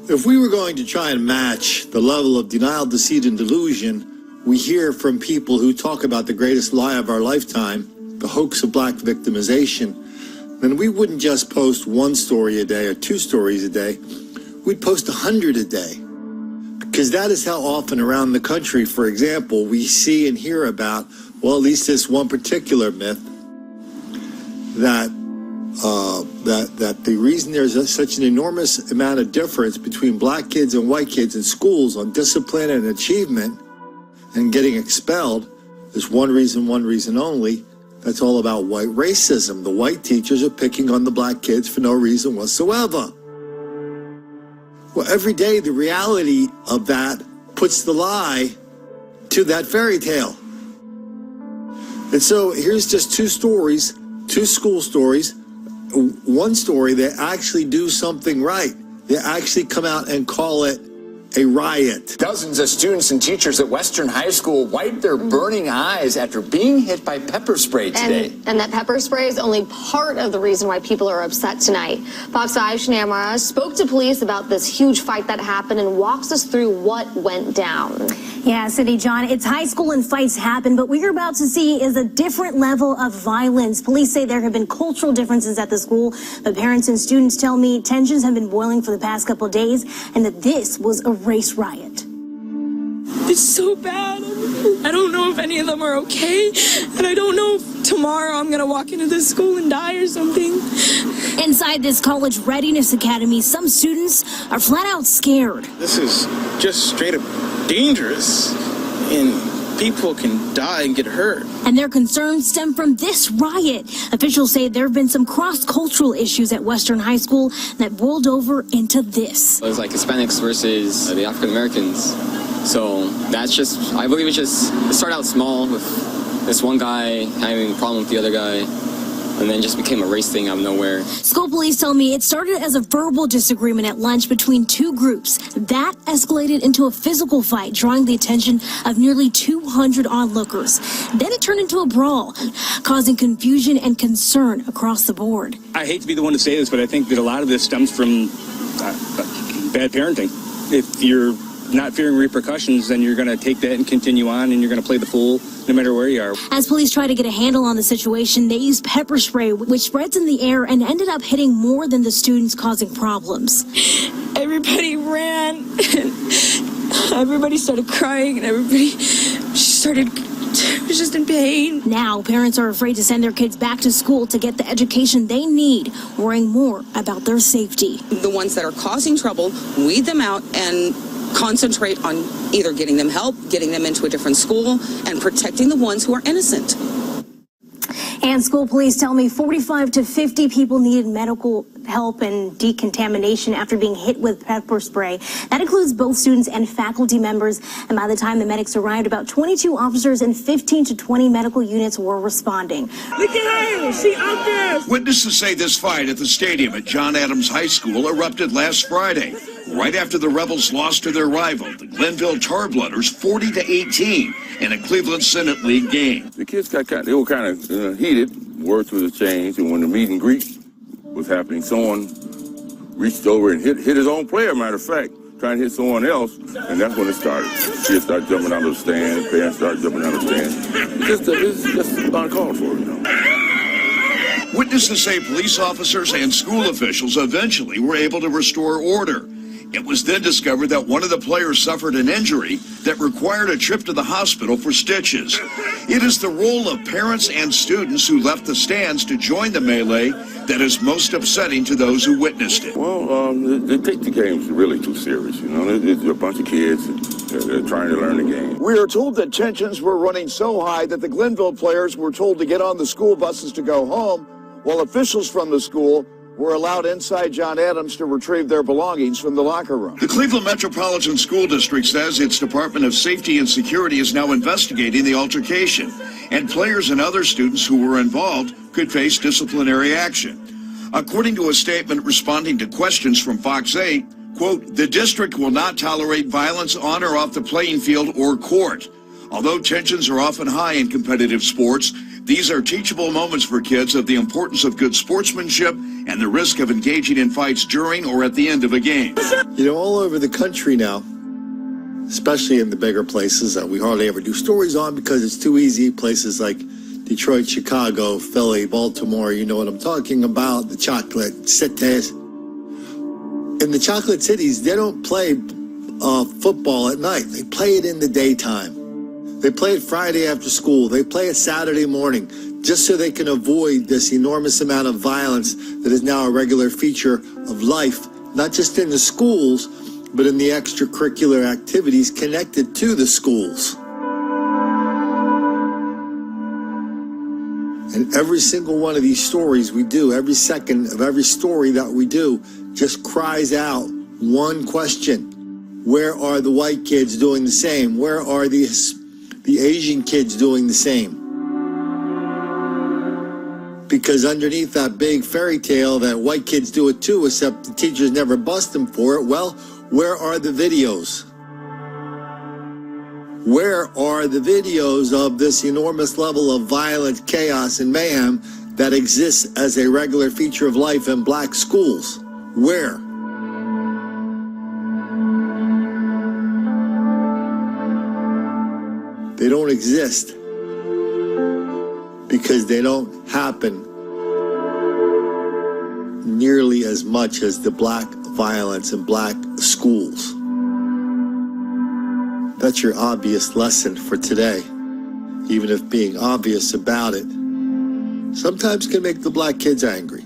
If we were going to try and match the level of denial, deceit, and delusion we hear from people who talk about the greatest lie of our lifetime, the hoax of black victimization, then we wouldn't just post one story a day or two stories a day. We'd post 100 a day. Because that is how often around the country, for example, we see and hear about, well, at least this one particular myth, that the reason there's such an enormous amount of difference between black kids and white kids in schools on discipline and achievement and getting expelled is one reason only. That's all about white racism. The white teachers are picking on the black kids for no reason whatsoever. Well, every day the reality of that puts the lie to that fairy tale. And so here's just two stories, two school stories. One story, they actually do something right. They actually come out and call it a riot. Dozens of students and teachers at Western High School wiped their burning eyes after being hit by pepper spray today. And that pepper spray is only part of the reason why people are upset tonight. Fox 5's Shanamara spoke to police about this huge fight that happened and walks us through what went down. Yeah, Cindy, John, it's high school and fights happen, but what you're about to see is a different level of violence. Police say there have been cultural differences at the school, but parents and students tell me tensions have been boiling for the past couple of days and that this was a race riot. It's so bad. I don't know if any of them are okay, and I don't know if tomorrow I'm going to walk into this school and die or something. Inside this college readiness academy, some students are flat out scared. This is just straight up dangerous, and people can die and get hurt. And their concerns stem from this riot. Officials say there have been some cross-cultural issues at Western High School that boiled over into this. It was like Hispanics versus the African Americans. So that's just, I believe it started out small with this one guy having a problem with the other guy, and then just became a race thing out of nowhere. School police tell me it started as a verbal disagreement at lunch between two groups. That escalated into a physical fight, drawing the attention of nearly 200 onlookers. Then it turned into a brawl, causing confusion and concern across the board. I hate to be the one to say this, but I think that a lot of this stems from bad parenting. If you're not fearing repercussions, then you're going to take that and continue on, and you're going to play the fool no matter where you are. As police try to get a handle on the situation, they used pepper spray, which spreads in the air and ended up hitting more than the students, causing problems. Everybody ran, and everybody started crying, and everybody was just in pain. Now, parents are afraid to send their kids back to school to get the education they need, worrying more about their safety. The ones that are causing trouble, weed them out and concentrate on either getting them help, getting them into a different school, and protecting the ones who are innocent. And school police tell me 45 to 50 people needed medical help and decontamination after being hit with pepper spray. That includes both students and faculty members. And by the time the medics arrived, about 22 officers and 15 to 20 medical units were responding. Look at her! She out there! Witnesses say this fight at the stadium at John Adams High School erupted last Friday, right after the Rebels lost to their rival, the Glenville Tarblooders, 40-18 in a Cleveland Senate League game. The kids got kind of heated. Words was exchanged, and when the meet and greet was happening, someone reached over and hit his own player, matter of fact, trying to hit someone else, and that's when it started. Kids started jumping out of the stands, parents started jumping out of the stands. It's just uncalled for, you know. Witnesses say police officers and school officials eventually were able to restore order. It was then discovered that one of the players suffered an injury that required a trip to the hospital for stitches. It is the role of parents and students who left the stands to join the melee that is most upsetting to those who witnessed it. Well, they take the games really too serious, you know. There's a bunch of kids they're trying to learn the game. We are told that tensions were running so high that the Glenville players were told to get on the school buses to go home, while officials from the school were allowed inside John Adams to retrieve their belongings from the locker room. The Cleveland Metropolitan School District says its Department of Safety and Security is now investigating the altercation, and players and other students who were involved could face disciplinary action. According to a statement responding to questions from Fox 8, quote, "The district will not tolerate violence on or off the playing field or court. Although tensions are often high in competitive sports, These are teachable moments for kids of the importance of good sportsmanship and the risk of engaging in fights during or at the end of a game. You know, all over the country now, especially in the bigger places that we hardly ever do stories on because it's too easy, places like Detroit, Chicago, Philly, Baltimore, you know what I'm talking about, the chocolate cities. In the chocolate cities, they don't play football at night. They play it in the daytime. They play it Friday after school. They play it Saturday morning just so they can avoid this enormous amount of violence that is now a regular feature of life, not just in the schools, but in the extracurricular activities connected to the schools. And every single one of these stories we do, every second of every story that we do, just cries out one question. Where are the white kids doing the same? Where are the Asian kids doing the same? Because underneath that big fairy tale that white kids do it too, except the teachers never bust them for it, well, where are the videos? Where are the videos of this enormous level of violent chaos and mayhem that exists as a regular feature of life in black schools? Where? They don't exist because they don't happen nearly as much as the black violence in black schools. That's your obvious lesson for today, even if being obvious about it sometimes can make the black kids angry.